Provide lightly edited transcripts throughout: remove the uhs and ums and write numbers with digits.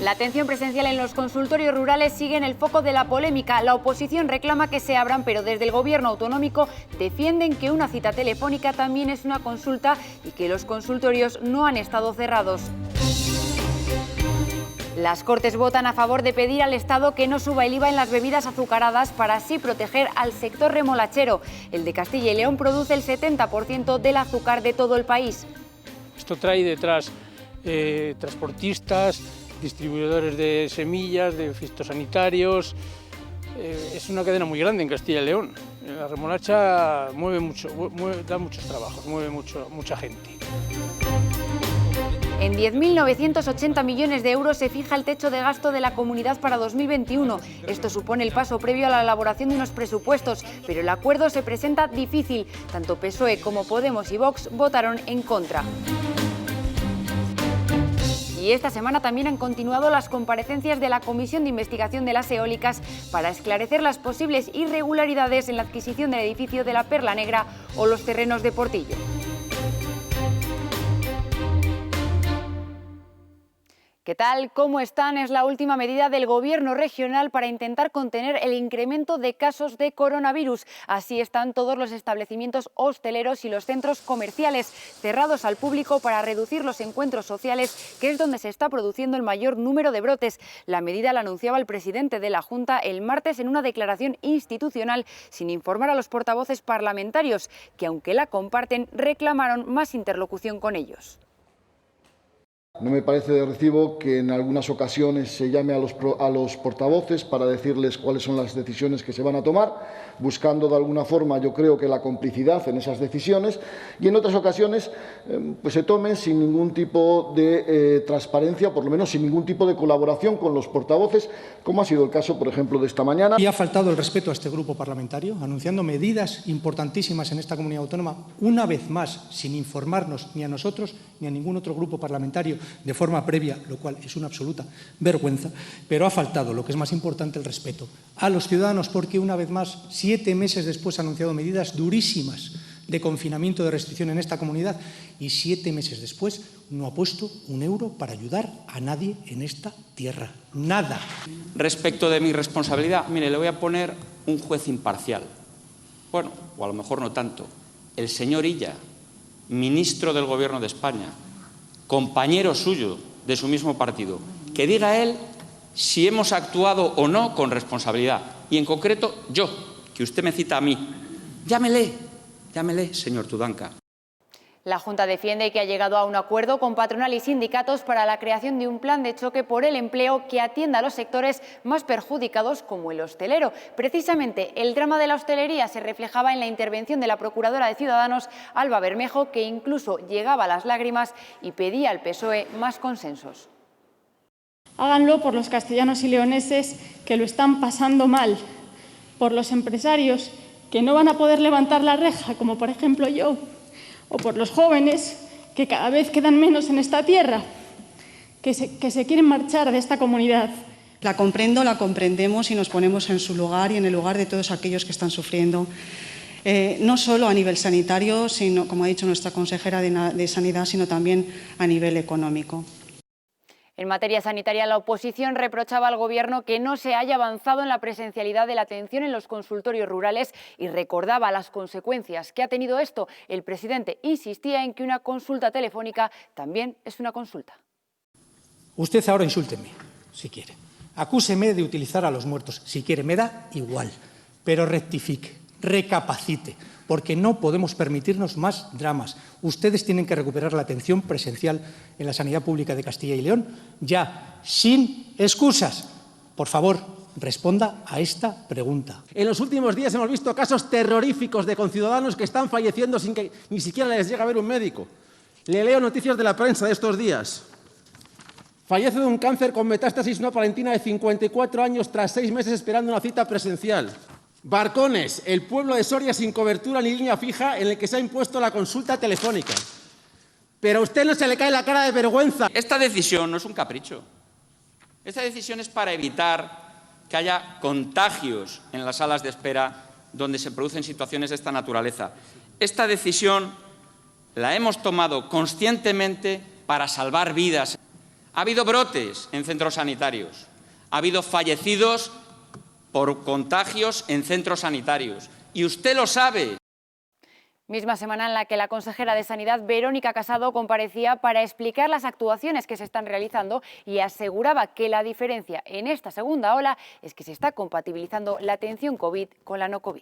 La atención presencial en los consultorios rurales sigue en el foco de la polémica. La oposición reclama que se abran, pero desde el gobierno autonómico defienden que una cita telefónica también es una consulta y que los consultorios no han estado cerrados. Las Cortes votan a favor de pedir al Estado que no suba el IVA en las bebidas azucaradas para así proteger al sector remolachero. El de Castilla y León produce el 70% del azúcar de todo el país. Esto trae detrás transportistas, distribuidores de semillas, de fitosanitarios. Es una cadena muy grande en Castilla y León. La remolacha mueve mucho, da muchos trabajos, mueve mucha gente. En 10.980 millones de euros se fija el techo de gasto de la comunidad para 2021. Esto supone el paso previo a la elaboración de unos presupuestos, pero el acuerdo se presenta difícil. Tanto PSOE como Podemos y Vox votaron en contra. Y esta semana también han continuado las comparecencias de la Comisión de Investigación de las Eólicas para esclarecer las posibles irregularidades en la adquisición del edificio de la Perla Negra o los terrenos de Portillo. ¿Qué tal? ¿Cómo están? Es la última medida del Gobierno regional para intentar contener el incremento de casos de coronavirus. Así están todos los establecimientos hosteleros y los centros comerciales cerrados al público para reducir los encuentros sociales, que es donde se está produciendo el mayor número de brotes. La medida la anunciaba el presidente de la Junta el martes en una declaración institucional sin informar a los portavoces parlamentarios, que aunque la comparten, reclamaron más interlocución con ellos. No me parece de recibo que en algunas ocasiones se llame a los portavoces para decirles cuáles son las decisiones que se van a tomar, buscando de alguna forma, yo creo que la complicidad en esas decisiones, y en otras ocasiones pues se tomen sin ningún tipo de transparencia, por lo menos sin ningún tipo de colaboración con los portavoces, como ha sido el caso, por ejemplo, de esta mañana. Y ha faltado el respeto a este grupo parlamentario, anunciando medidas importantísimas en esta comunidad autónoma, una vez más, sin informarnos ni a nosotros ni a ningún otro grupo parlamentario de forma previa, lo cual es una absoluta vergüenza, pero ha faltado, lo que es más importante, el respeto a los ciudadanos, porque una vez más, 7 meses después ha anunciado medidas durísimas de confinamiento, de restricción en esta comunidad, y 7 meses después no ha puesto un euro para ayudar a nadie en esta tierra. Nada. Respecto de mi responsabilidad, mire, le voy a poner un juez imparcial. Bueno, o a lo mejor no tanto. El señor Illa, ministro del Gobierno de España, compañero suyo de su mismo partido, que diga él si hemos actuado o no con responsabilidad. Y en concreto, yo, que usted me cita a mí. Llámele, señor Tudanca. La Junta defiende que ha llegado a un acuerdo con patronal y sindicatos para la creación de un plan de choque por el empleo que atienda a los sectores más perjudicados como el hostelero. Precisamente el drama de la hostelería se reflejaba en la intervención de la Procuradora de Ciudadanos, Alba Bermejo, que incluso llegaba a las lágrimas y pedía al PSOE más consensos. Háganlo por los castellanos y leoneses que lo están pasando mal, por los empresarios que no van a poder levantar la reja, como por ejemplo yo, o por los jóvenes que cada vez quedan menos en esta tierra, que se quieren marchar de esta comunidad. La comprendo, la comprendemos y nos ponemos en su lugar y en el lugar de todos aquellos que están sufriendo, no solo a nivel sanitario, sino, como ha dicho nuestra consejera de Sanidad, sino también a nivel económico. En materia sanitaria, la oposición reprochaba al Gobierno que no se haya avanzado en la presencialidad de la atención en los consultorios rurales y recordaba las consecuencias que ha tenido esto. El presidente insistía en que una consulta telefónica también es una consulta. Usted ahora insúlteme, si quiere. Acúseme de utilizar a los muertos, si quiere. Me da igual, pero rectifique, recapacite, porque no podemos permitirnos más dramas. Ustedes tienen que recuperar la atención presencial en la sanidad pública de Castilla y León, ya, sin excusas. Por favor, responda a esta pregunta. En los últimos días hemos visto casos terroríficos de conciudadanos que están falleciendo sin que ni siquiera les llegue a ver un médico. Le leo noticias de la prensa de estos días. Fallece de un cáncer con metástasis una palentina de 54 años tras 6 meses esperando una cita presencial. Barcones, el pueblo de Soria sin cobertura ni línea fija en el que se ha impuesto la consulta telefónica. Pero a usted no se le cae la cara de vergüenza. Esta decisión no es un capricho. Esta decisión es para evitar que haya contagios en las salas de espera donde se producen situaciones de esta naturaleza. Esta decisión la hemos tomado conscientemente para salvar vidas. Ha habido brotes en centros sanitarios. Ha habido fallecidos por contagios en centros sanitarios. Y usted lo sabe. Misma semana en la que la consejera de Sanidad, Verónica Casado, comparecía para explicar las actuaciones que se están realizando y aseguraba que la diferencia en esta segunda ola es que se está compatibilizando la atención COVID con la no COVID.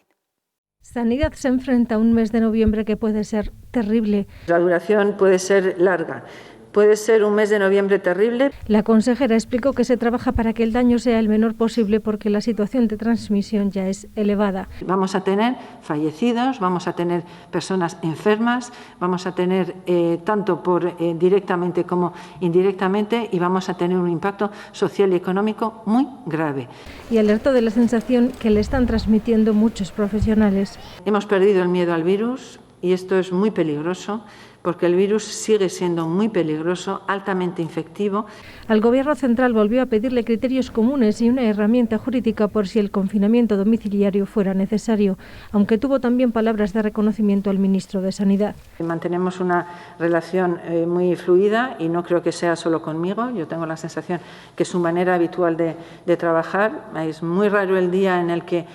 Sanidad se enfrenta a un mes de noviembre que puede ser terrible. La duración puede ser larga. Puede ser un mes de noviembre terrible. La consejera explicó que se trabaja para que el daño sea el menor posible porque la situación de transmisión ya es elevada. Vamos a tener fallecidos, vamos a tener personas enfermas, vamos a tener tanto directamente como indirectamente y vamos a tener un impacto social y económico muy grave. Y alertó de la sensación que le están transmitiendo muchos profesionales. Hemos perdido el miedo al virus y esto es muy peligroso, porque el virus sigue siendo muy peligroso, altamente infectivo. Al Gobierno central volvió a pedirle criterios comunes y una herramienta jurídica por si el confinamiento domiciliario fuera necesario, aunque tuvo también palabras de reconocimiento al ministro de Sanidad. Mantenemos una relación muy fluida y no creo que sea solo conmigo. Yo tengo la sensación que es su manera habitual de trabajar. Es muy raro el día en el que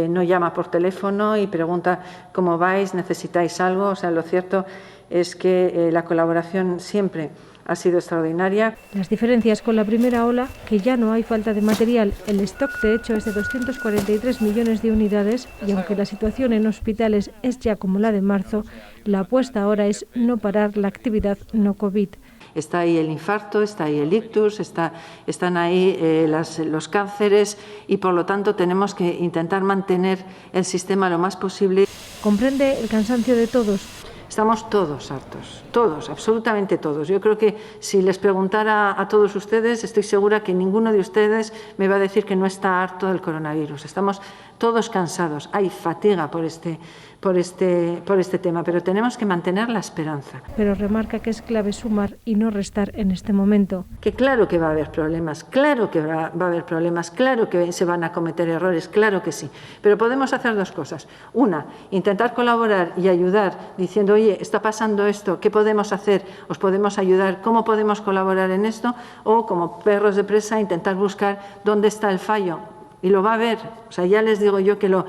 no llama por teléfono y pregunta cómo vais, necesitáis algo. O sea, lo cierto es que la colaboración siempre ha sido extraordinaria. Las diferencias con la primera ola, que ya no hay falta de material, el stock de hecho es de 243 millones de unidades y aunque la situación en hospitales es ya como la de marzo, la apuesta ahora es no parar la actividad no COVID. Está ahí el infarto, está ahí el ictus, están ahí los cánceres y por lo tanto tenemos que intentar mantener el sistema lo más posible. Comprende el cansancio de todos. Estamos todos hartos, todos, absolutamente todos. Yo creo que si les preguntara a todos ustedes, estoy segura que ninguno de ustedes me va a decir que no está harto del coronavirus. Estamos todos cansados, hay fatiga por este tema, pero tenemos que mantener la esperanza. Pero remarca que es clave sumar y no restar en este momento. Que claro que va a haber problemas, claro que va a haber problemas, claro que se van a cometer errores, claro que sí. Pero podemos hacer dos cosas. Una, intentar colaborar y ayudar diciendo, oye, está pasando esto, ¿qué podemos hacer? ¿Os podemos ayudar? ¿Cómo podemos colaborar en esto? O como perros de presa, intentar buscar dónde está el fallo. Y lo va a ver, o sea, ya les digo yo que lo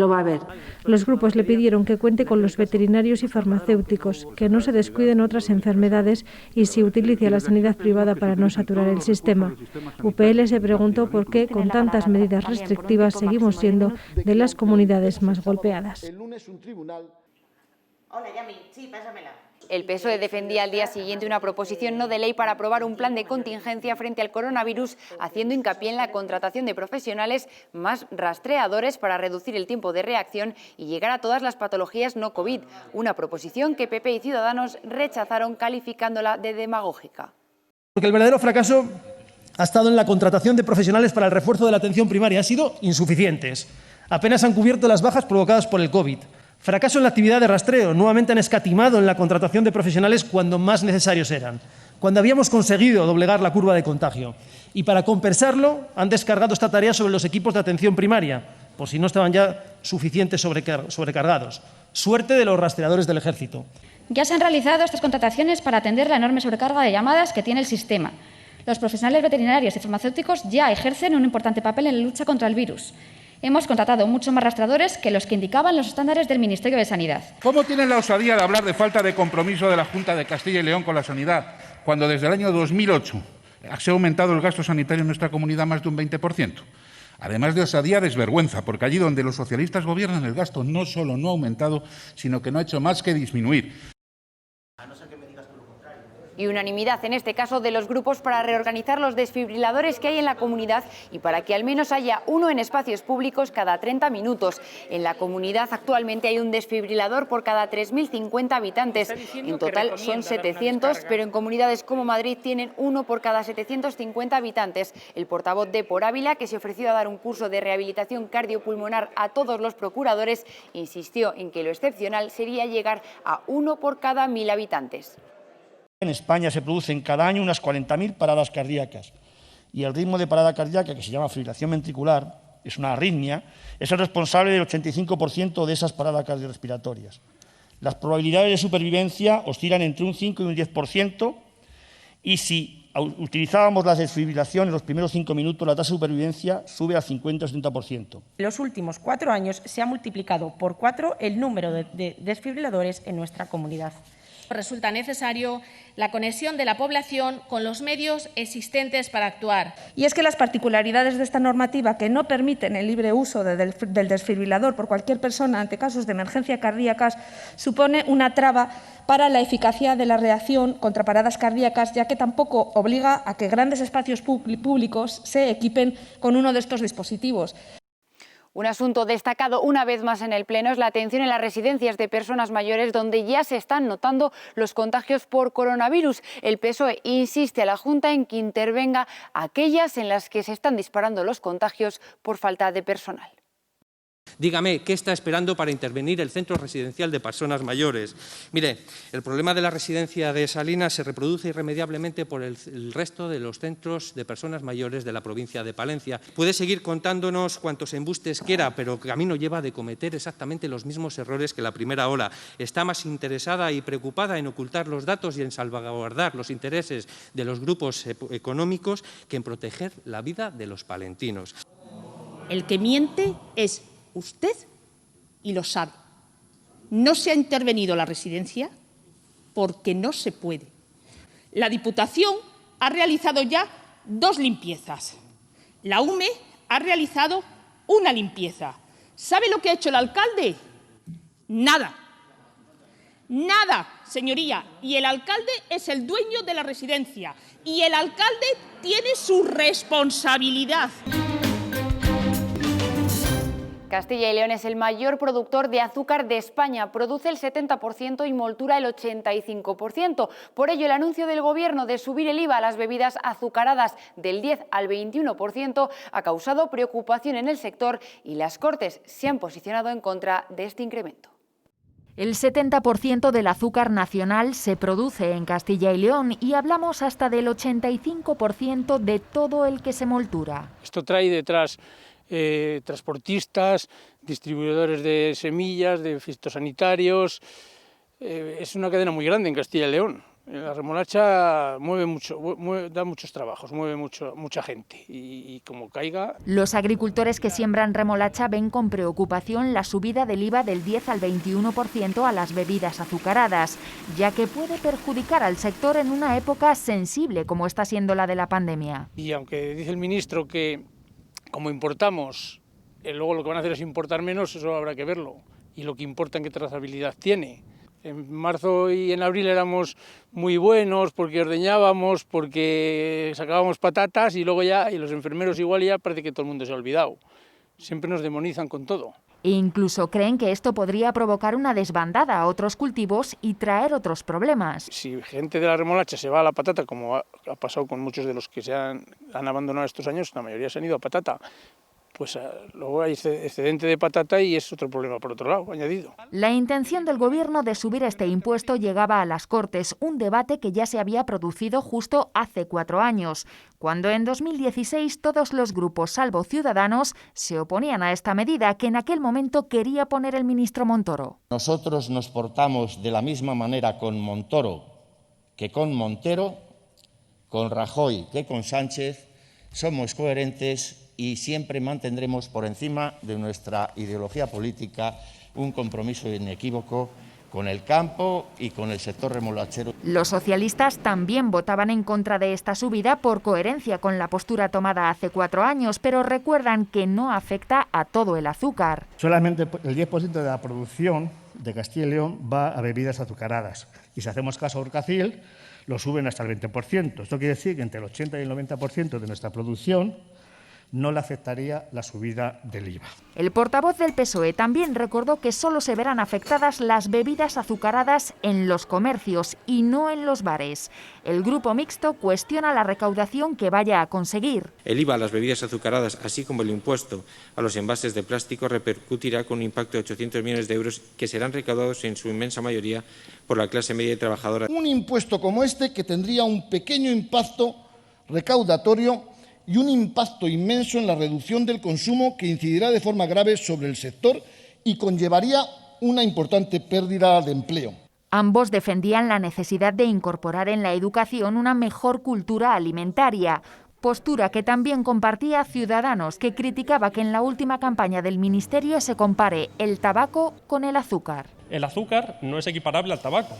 va a ver. Los grupos le pidieron que cuente con los veterinarios y farmacéuticos, que no se descuiden otras enfermedades y se utilice a la sanidad privada para no saturar el sistema. UPL se preguntó por qué, con tantas medidas restrictivas, seguimos siendo de las comunidades más golpeadas. Hola, Yami. Sí, pásamela. El PSOE defendía al día siguiente una proposición no de ley para aprobar un plan de contingencia frente al coronavirus, haciendo hincapié en la contratación de profesionales más rastreadores para reducir el tiempo de reacción y llegar a todas las patologías no COVID. Una proposición que PP y Ciudadanos rechazaron calificándola de demagógica. Porque el verdadero fracaso ha estado en la contratación de profesionales para el refuerzo de la atención primaria. Han sido insuficientes. Apenas han cubierto las bajas provocadas por el COVID. Fracaso en la actividad de rastreo. Nuevamente han escatimado en la contratación de profesionales cuando más necesarios eran, cuando habíamos conseguido doblegar la curva de contagio. Y para compensarlo han descargado esta tarea sobre los equipos de atención primaria, por si no estaban ya suficientes sobrecargados. Suerte de los rastreadores del Ejército. Ya se han realizado estas contrataciones para atender la enorme sobrecarga de llamadas que tiene el sistema. Los profesionales veterinarios y farmacéuticos ya ejercen un importante papel en la lucha contra el virus. Hemos contratado muchos más rastreadores que los que indicaban los estándares del Ministerio de Sanidad. ¿Cómo tienen la osadía de hablar de falta de compromiso de la Junta de Castilla y León con la sanidad, cuando desde el año 2008 se ha aumentado el gasto sanitario en nuestra comunidad más de un 20%? Además de osadía, desvergüenza, porque allí donde los socialistas gobiernan el gasto no solo no ha aumentado, sino que no ha hecho más que disminuir. Y unanimidad en este caso de los grupos para reorganizar los desfibriladores que hay en la comunidad y para que al menos haya uno en espacios públicos cada 30 minutos. En la comunidad actualmente hay un desfibrilador por cada 3.050 habitantes. En total son 700, pero en comunidades como Madrid tienen uno por cada 750 habitantes. El portavoz de Por Ávila, que se ofreció a dar un curso de rehabilitación cardiopulmonar a todos los procuradores, insistió en que lo excepcional sería llegar a uno por cada 1.000 habitantes. En España se producen cada año unas 40.000 paradas cardíacas y el ritmo de parada cardíaca, que se llama fibrilación ventricular, es una arritmia, es el responsable del 85% de esas paradas cardiorrespiratorias. Las probabilidades de supervivencia oscilan entre un 5 y un 10% y si utilizábamos la desfibrilación en los primeros 5 minutos, la tasa de supervivencia sube al 50 o 70%. En los últimos 4 años se ha multiplicado por 4 el número de desfibriladores en nuestra comunidad. Resulta necesario la conexión de la población con los medios existentes para actuar. Y es que las particularidades de esta normativa, que no permiten el libre uso del desfibrilador por cualquier persona ante casos de emergencia cardíacas, supone una traba para la eficacia de la reacción contra paradas cardíacas, ya que tampoco obliga a que grandes espacios públicos se equipen con uno de estos dispositivos. Un asunto destacado una vez más en el Pleno es la atención en las residencias de personas mayores, donde ya se están notando los contagios por coronavirus. El PSOE insiste a la Junta en que intervenga aquellas en las que se están disparando los contagios por falta de personal. Dígame, ¿qué está esperando para intervenir el centro residencial de personas mayores? Mire, el problema de la residencia de Salinas se reproduce irremediablemente por el resto de los centros de personas mayores de la provincia de Palencia. Puede seguir contándonos cuantos embustes quiera, pero camino lleva de cometer exactamente los mismos errores que la primera ola. Está más interesada y preocupada en ocultar los datos y en salvaguardar los intereses de los grupos económicos que en proteger la vida de los palentinos. El que miente es usted y lo sabe. No se ha intervenido la residencia porque no se puede. La Diputación ha realizado ya 2 limpiezas. La UME ha realizado una limpieza. ¿Sabe lo que ha hecho el alcalde? Nada. Nada, señoría. Y el alcalde es el dueño de la residencia. Y el alcalde tiene su responsabilidad. Castilla y León es el mayor productor de azúcar de España, produce el 70% y Moltura el 85%. Por ello, el anuncio del Gobierno de subir el IVA a las bebidas azucaradas del 10 al 21% ha causado preocupación en el sector y las Cortes se han posicionado en contra de este incremento. El 70% del azúcar nacional se produce en Castilla y León y hablamos hasta del 85% de todo el que se moltura. Esto trae detrás transportistas, distribuidores de semillas, de fitosanitarios. Es una cadena muy grande en Castilla y León. La remolacha mueve mucho, da muchos trabajos, mueve mucha gente y como caiga... Los agricultores que siembran remolacha ven con preocupación la subida del IVA del 10 al 21% a las bebidas azucaradas, ya que puede perjudicar al sector en una época sensible como está siendo la de la pandemia. Y aunque dice el ministro que como importamos, luego lo que van a hacer es importar menos, eso habrá que verlo. Y lo que importa en qué trazabilidad tiene. En marzo y en abril éramos muy buenos porque ordeñábamos, porque sacábamos patatas y luego ya, y los enfermeros igual ya parece que todo el mundo se ha olvidado. Siempre nos demonizan con todo. E incluso creen que esto podría provocar una desbandada a otros cultivos y traer otros problemas. Si gente de la remolacha se va a la patata, como ha pasado con muchos de los que se han abandonado estos años, la mayoría se han ido a patata, pues luego hay excedente de patata y es otro problema por otro lado, añadido. La intención del Gobierno de subir este impuesto llegaba a las Cortes, un debate que ya se había producido justo hace 4 años, cuando en 2016 todos los grupos, salvo Ciudadanos, se oponían a esta medida que en aquel momento quería poner el ministro Montoro. Nosotros nos portamos de la misma manera con Montoro que con Montero, con Rajoy que con Sánchez, somos coherentes y siempre mantendremos por encima de nuestra ideología política un compromiso inequívoco con el campo y con el sector remolachero. Los socialistas también votaban en contra de esta subida por coherencia con la postura tomada hace 4 años, pero recuerdan que no afecta a todo el azúcar. Solamente el 10% de la producción de Castilla y León va a bebidas azucaradas. Y si hacemos caso a Urcacil, lo suben hasta el 20%. Esto quiere decir que entre el 80 y el 90% de nuestra producción no le afectaría la subida del IVA. El portavoz del PSOE también recordó que solo se verán afectadas las bebidas azucaradas en los comercios y no en los bares. El grupo mixto cuestiona la recaudación que vaya a conseguir. El IVA a las bebidas azucaradas, así como el impuesto a los envases de plástico, repercutirá con un impacto de 800 millones de euros que serán recaudados en su inmensa mayoría por la clase media y trabajadora. Un impuesto como este que tendría un pequeño impacto recaudatorio y un impacto inmenso en la reducción del consumo que incidirá de forma grave sobre el sector y conllevaría una importante pérdida de empleo. Ambos defendían la necesidad de incorporar en la educación una mejor cultura alimentaria, postura que también compartía Ciudadanos, que criticaba que en la última campaña del Ministerio se compare el tabaco con el azúcar. El azúcar no es equiparable al tabaco.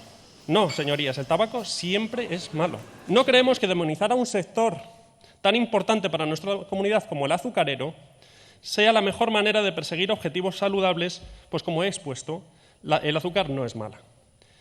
No, señorías, el tabaco siempre es malo. No creemos que demonizar a un sector tan importante para nuestra comunidad como el azucarero sea la mejor manera de perseguir objetivos saludables, pues como he expuesto, el azúcar no es mala.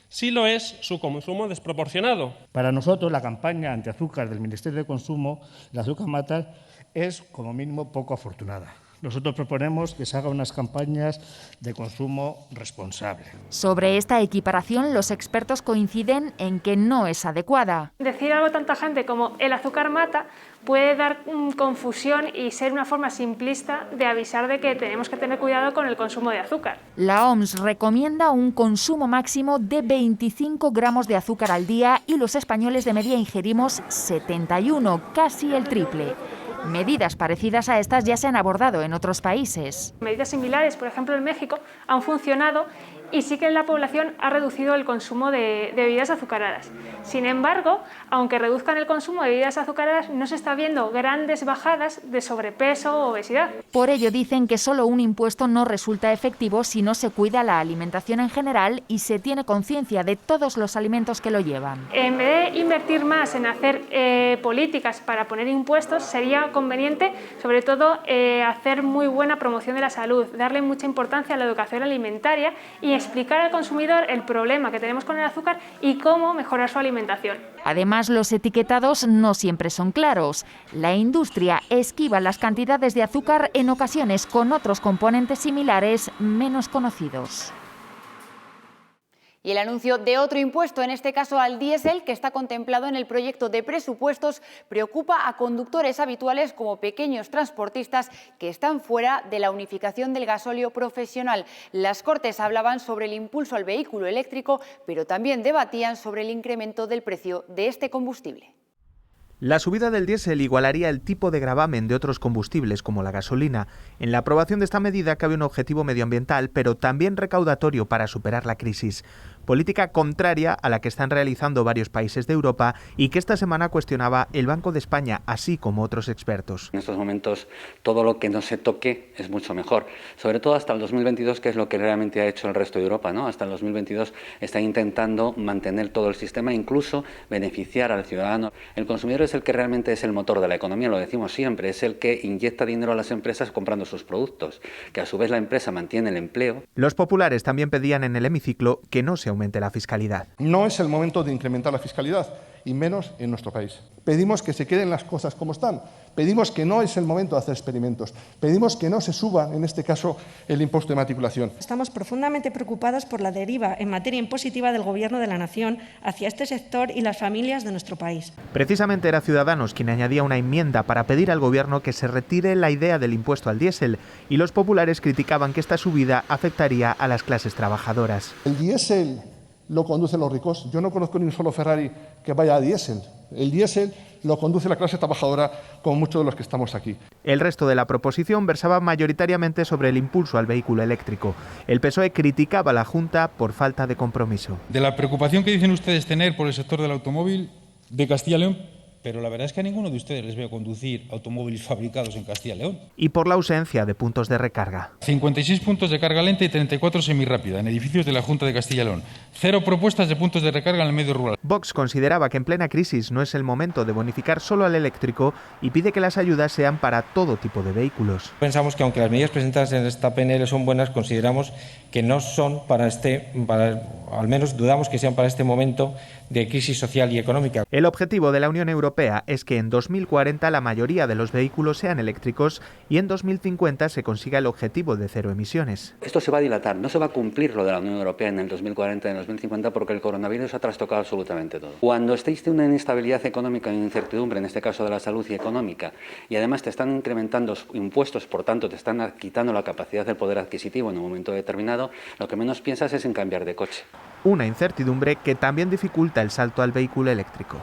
Sí lo es su consumo desproporcionado. Para nosotros, la campaña antiazúcar del Ministerio de Consumo, el azúcar mata, es como mínimo poco afortunada. Nosotros proponemos que se hagan unas campañas de consumo responsable. Sobre esta equiparación, los expertos coinciden en que no es adecuada. Decir algo tan tajante como el azúcar mata puede dar confusión y ser una forma simplista de avisar de que tenemos que tener cuidado con el consumo de azúcar. La OMS recomienda un consumo máximo de 25 gramos de azúcar al día y los españoles de media ingerimos 71, casi el triple. Medidas parecidas a estas ya se han abordado en otros países. Medidas similares, por ejemplo en México, han funcionado y sí que la población ha reducido el consumo de bebidas azucaradas. Sin embargo, aunque reduzcan el consumo de bebidas azucaradas, no se está viendo grandes bajadas de sobrepeso o obesidad. Por ello dicen que solo un impuesto no resulta efectivo si no se cuida la alimentación en general y se tiene conciencia de todos los alimentos que lo llevan. En vez de invertir más en hacer políticas para poner impuestos, sería conveniente, sobre todo, hacer muy buena promoción de la salud, darle mucha importancia a la educación alimentaria y explicar al consumidor el problema que tenemos con el azúcar y cómo mejorar su alimentación. Además, los etiquetados no siempre son claros. La industria esquiva las cantidades de azúcar en ocasiones con otros componentes similares menos conocidos. Y el anuncio de otro impuesto, en este caso al diésel, que está contemplado en el proyecto de presupuestos, preocupa a conductores habituales como pequeños transportistas que están fuera de la unificación del gasóleo profesional. Las Cortes hablaban sobre el impulso al vehículo eléctrico, pero también debatían sobre el incremento del precio de este combustible. La subida del diésel igualaría el tipo de gravamen de otros combustibles como la gasolina. En la aprobación de esta medida cabe un objetivo medioambiental, pero también recaudatorio para superar la crisis. Política contraria a la que están realizando varios países de Europa y que esta semana cuestionaba el Banco de España, así como otros expertos. En estos momentos todo lo que no se toque es mucho mejor, sobre todo hasta el 2022, que es lo que realmente ha hecho el resto de Europa, ¿no? Hasta el 2022 están intentando mantener todo el sistema, incluso beneficiar al ciudadano. El consumidor es el que realmente es el motor de la economía, lo decimos siempre, es el que inyecta dinero a las empresas comprando sus productos, que a su vez la empresa mantiene el empleo. Los populares también pedían en el hemiciclo que no se aumente la fiscalidad. No es el momento de incrementar la fiscalidad, y menos en nuestro país. Pedimos que se queden las cosas como están. Pedimos que no es el momento de hacer experimentos. Pedimos que no se suba, en este caso, el impuesto de matriculación. Estamos profundamente preocupados por la deriva en materia impositiva del Gobierno de la Nación hacia este sector y las familias de nuestro país. Precisamente era Ciudadanos quien añadía una enmienda para pedir al Gobierno que se retire la idea del impuesto al diésel, y los populares criticaban que esta subida afectaría a las clases trabajadoras. El diésel lo conducen los ricos. Yo no conozco ni un solo Ferrari que vaya a diésel. El diésel lo conduce la clase trabajadora, como muchos de los que estamos aquí. El resto de la proposición versaba mayoritariamente sobre el impulso al vehículo eléctrico. El PSOE criticaba a la Junta por falta de compromiso. De la preocupación que dicen ustedes tener por el sector del automóvil de Castilla y León, pero la verdad es que a ninguno de ustedes les veo conducir automóviles fabricados en Castilla y León. Y por la ausencia de puntos de recarga. 56 puntos de carga lenta y 34 semirrápida en edificios de la Junta de Castilla y León. 0 propuestas de puntos de recarga en el medio rural. Vox consideraba que en plena crisis no es el momento de bonificar solo al eléctrico y pide que las ayudas sean para todo tipo de vehículos. Pensamos que aunque las medidas presentadas en esta PNL son buenas, consideramos que no son al menos dudamos que sean para este momento de crisis social y económica. El objetivo de la Unión Europea es que en 2040 la mayoría de los vehículos sean eléctricos y en 2050 se consiga el objetivo de cero emisiones. Esto se va a dilatar, no se va a cumplir lo de la Unión Europea en el 2040 y en el 2050 porque el coronavirus ha trastocado absolutamente todo. Cuando existe una inestabilidad económica e incertidumbre, en este caso de la salud y económica, y además te están incrementando impuestos, por tanto te están quitando la capacidad del poder adquisitivo en un momento determinado, lo que menos piensas es en cambiar de coche. Una incertidumbre que también dificulta el salto al vehículo eléctrico.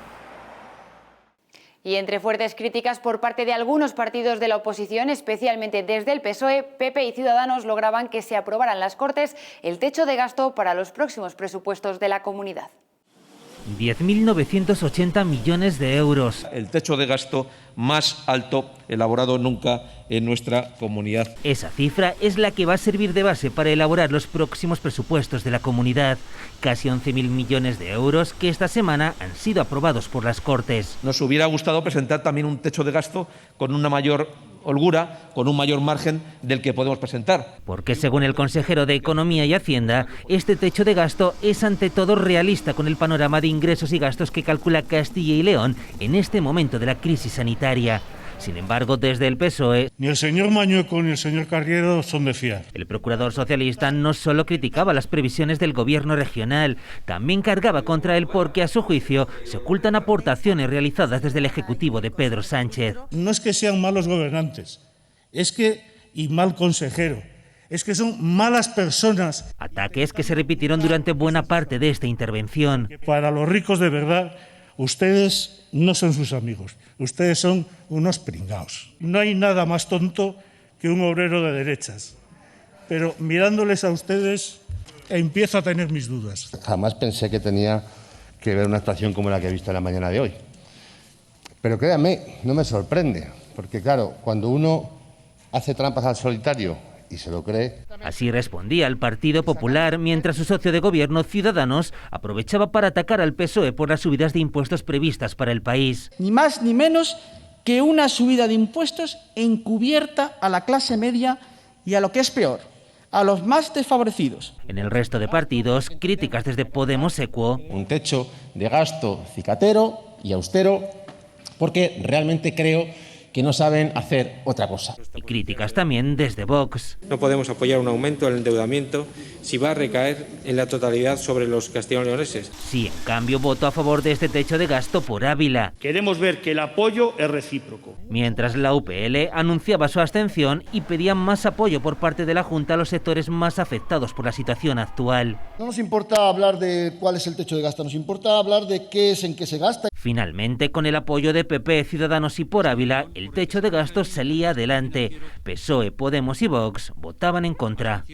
Y entre fuertes críticas por parte de algunos partidos de la oposición, especialmente desde el PSOE, PP y Ciudadanos lograban que se aprobara en las Cortes el techo de gasto para los próximos presupuestos de la comunidad. 10.980 millones de euros. El techo de gasto más alto elaborado nunca en nuestra comunidad. Esa cifra es la que va a servir de base para elaborar los próximos presupuestos de la comunidad. Casi 11.000 millones de euros que esta semana han sido aprobados por las Cortes. Nos hubiera gustado presentar también un techo de gasto con una mayor holgura, con un mayor margen del que podemos presentar. Porque según el consejero de Economía y Hacienda, este techo de gasto es ante todo realista con el panorama de ingresos y gastos que calcula Castilla y León en este momento de la crisis sanitaria. Sin embargo, desde el PSOE... Ni el señor Mañueco ni el señor Carriero son de fiar. El procurador socialista no solo criticaba las previsiones del gobierno regional, también cargaba contra él porque, a su juicio, se ocultan aportaciones realizadas desde el Ejecutivo de Pedro Sánchez. No es que sean malos gobernantes, y mal consejero. Es que son malas personas. Ataques que se repitieron durante buena parte de esta intervención. Para los ricos de verdad, ustedes no son sus amigos, ustedes son unos pringaos. No hay nada más tonto que un obrero de derechas, pero mirándoles a ustedes empiezo a tener mis dudas. Jamás pensé que tenía que ver una actuación como la que he visto en la mañana de hoy. Pero créanme, no me sorprende, porque claro, cuando uno hace trampas al solitario y se lo cree. Así respondía el Partido Popular, mientras su socio de gobierno, Ciudadanos, aprovechaba para atacar al PSOE por las subidas de impuestos previstas para el país. Ni más ni menos que una subida de impuestos encubierta a la clase media y, a lo que es peor, a los más desfavorecidos. En el resto de partidos, críticas desde Podemos Equo. Un techo de gasto cicatero y austero, porque realmente creo que no saben hacer otra cosa. Y críticas también desde Vox. No podemos apoyar un aumento del endeudamiento si va a recaer en la totalidad sobre los castellano-leoneses. Sí, en cambio, voto a favor de este techo de gasto por Ávila. Queremos ver que el apoyo es recíproco. Mientras la UPL anunciaba su abstención y pedía más apoyo por parte de la Junta a los sectores más afectados por la situación actual. No nos importa hablar de cuál es el techo de gasto, nos importa hablar de qué es, en qué se gasta. Finalmente, con el apoyo de PP, Ciudadanos y por Ávila, el techo de gastos salía adelante. PSOE, Podemos y Vox votaban en contra.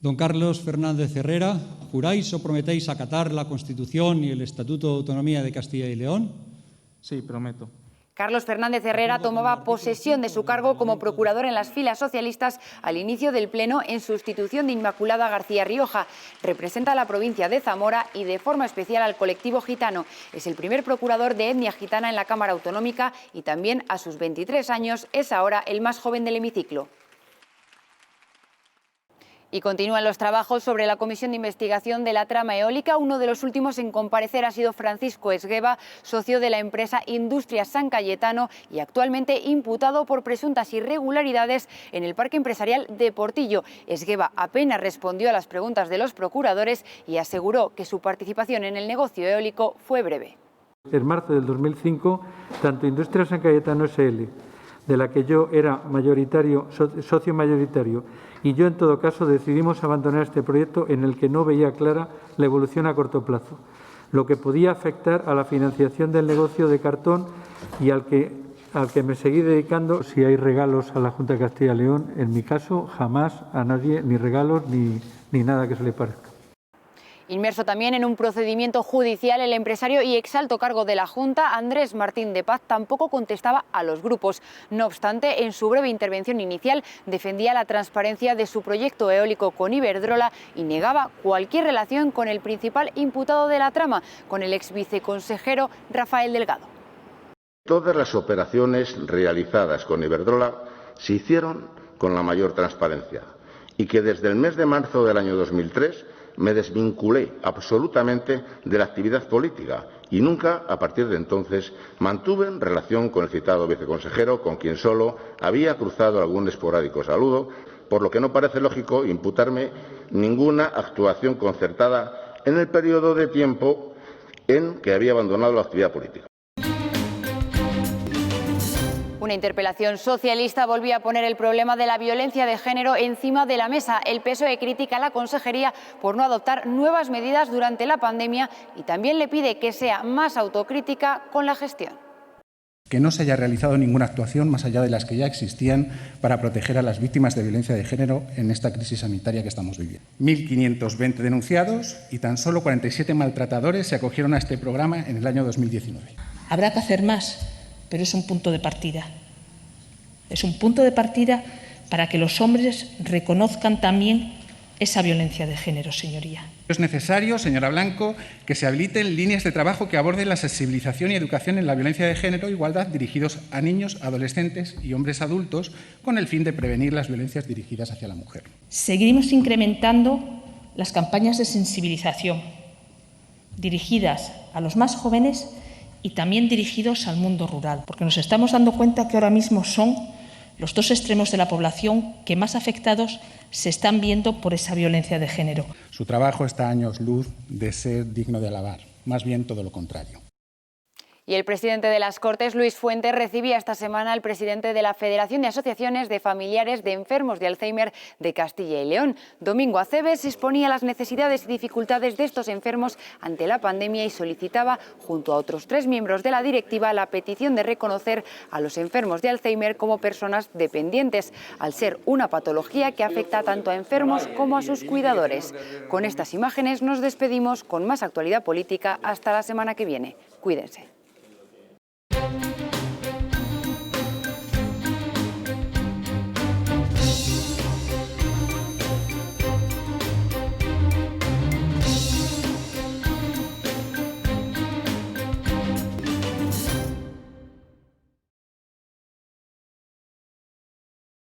Don Carlos Fernández Herrera, ¿juráis o prometéis acatar la Constitución y el Estatuto de Autonomía de Castilla y León? Sí, prometo. Carlos Fernández Herrera tomaba posesión de su cargo como procurador en las filas socialistas al inicio del Pleno en sustitución de Inmaculada García Rioja. Representa a la provincia de Zamora y de forma especial al colectivo gitano. Es el primer procurador de etnia gitana en la Cámara Autonómica y también a sus 23 años es ahora el más joven del hemiciclo. Y continúan los trabajos sobre la comisión de investigación de la trama eólica. Uno de los últimos en comparecer ha sido Francisco Esgueva, socio de la empresa Industrias San Cayetano y actualmente imputado por presuntas irregularidades en el parque empresarial de Portillo. Esgueva apenas respondió a las preguntas de los procuradores y aseguró que su participación en el negocio eólico fue breve. En marzo del 2005, tanto Industrias San Cayetano S.L., de la que yo era socio mayoritario, y yo en todo caso decidimos abandonar este proyecto en el que no veía clara la evolución a corto plazo, lo que podía afectar a la financiación del negocio de cartón y al que me seguí dedicando. Si hay regalos a la Junta de Castilla y León, en mi caso jamás a nadie, ni regalos ni nada que se le parezca. Inmerso también en un procedimiento judicial, el empresario y exalto cargo de la Junta, Andrés Martín de Paz, tampoco contestaba a los grupos. No obstante, en su breve intervención inicial defendía la transparencia de su proyecto eólico con Iberdrola y negaba cualquier relación con el principal imputado de la trama, con el ex viceconsejero Rafael Delgado. Todas las operaciones realizadas con Iberdrola se hicieron con la mayor transparencia y que desde el mes de marzo del año 2003 me desvinculé absolutamente de la actividad política y nunca, a partir de entonces, mantuve relación con el citado viceconsejero, con quien solo había cruzado algún esporádico saludo, por lo que no parece lógico imputarme ninguna actuación concertada en el periodo de tiempo en que había abandonado la actividad política. Una interpelación socialista volvía a poner el problema de la violencia de género encima de la mesa. El PSOE critica a la consejería por no adoptar nuevas medidas durante la pandemia y también le pide que sea más autocrítica con la gestión. que no se haya realizado ninguna actuación más allá de las que ya existían para proteger a las víctimas de violencia de género en esta crisis sanitaria que estamos viviendo. 1.520 denunciados y tan solo 47 maltratadores se acogieron a este programa en el año 2019. Habrá que hacer más, pero es un punto de partida. Es un punto de partida para que los hombres reconozcan también esa violencia de género, señoría. Es necesario, señora Blanco, que se habiliten líneas de trabajo que aborden la sensibilización y educación en la violencia de género e igualdad dirigidos a niños, adolescentes y hombres adultos con el fin de prevenir las violencias dirigidas hacia la mujer. Seguiremos incrementando las campañas de sensibilización dirigidas a los más jóvenes y también dirigidos al mundo rural, porque nos estamos dando cuenta que ahora mismo son los dos extremos de la población que más afectados se están viendo por esa violencia de género. Su trabajo está a años luz de ser digno de alabar, más bien todo lo contrario. Y el presidente de las Cortes, Luis Fuentes, recibía esta semana al presidente de la Federación de Asociaciones de Familiares de Enfermos de Alzheimer de Castilla y León. Domingo Aceves exponía las necesidades y dificultades de estos enfermos ante la pandemia y solicitaba, junto a otros 3 miembros de la directiva, la petición de reconocer a los enfermos de Alzheimer como personas dependientes, al ser una patología que afecta tanto a enfermos como a sus cuidadores. Con estas imágenes nos despedimos con más actualidad política hasta la semana que viene. Cuídense.